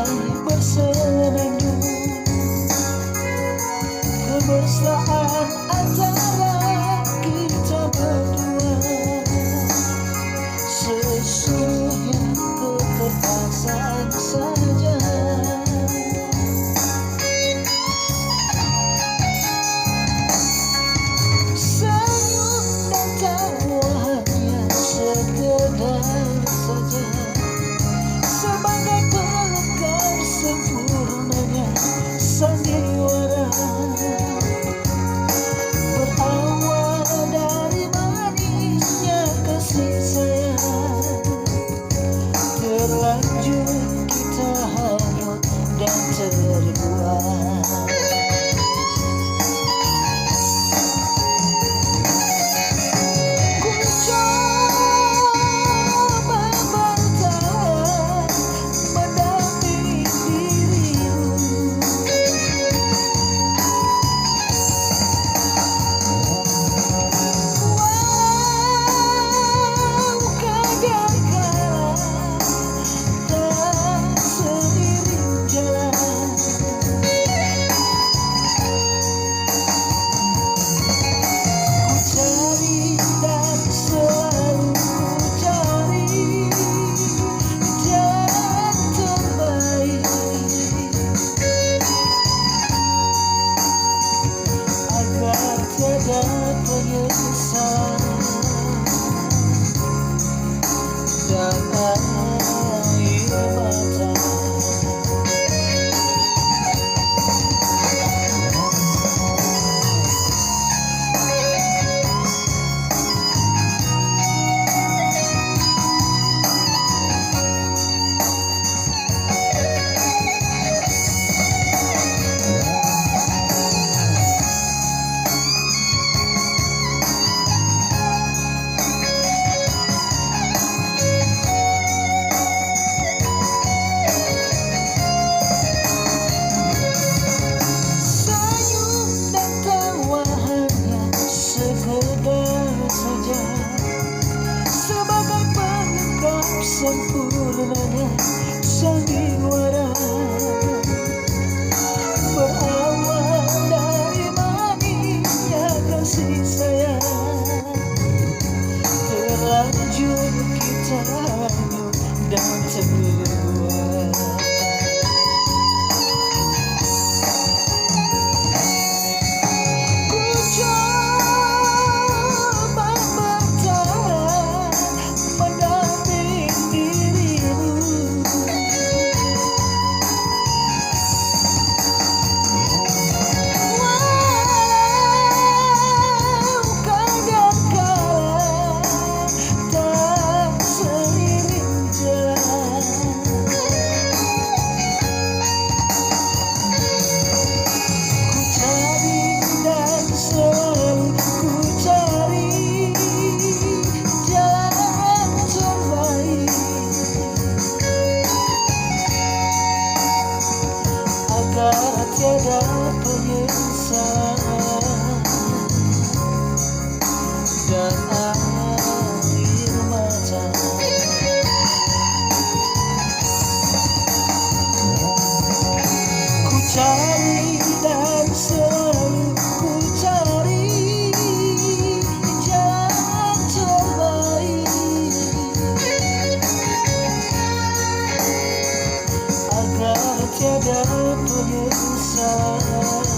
mulai bersenandung, kemesraan antara kita berdua. Sesungguhnya keterpaksaan saja. Senyum dan tawa hanya sekedar saja, sebagai pelengkap sempurnanya sandiwara. Berawal dari manisnya kasih sayang, terlanjur kita hanyut dan terbuang. Ku coba bertahan mendampingi dirimu, walau kadangkala tak seiring jalan. Ku cari dan selalu ku cari jalan terbaik, agar tiada penyesalan dan air mata. Senyum dan tawa hanya sekedar saja, sebagai pelengkap sempurnanya sandiwara. Berawal dari manisnya kasih sayang, terlanjur kita hanyut dan terbuang. Ku coba bertahan mendampingi dirimu, walau kadangkala tak seiring jalan. Ku cari dan selalu ku cari jalan terbaik, agar tiada penyesalan dan air mata. Ku cari dan selalu ku cari jalan terbaik, agar tiada penyesalan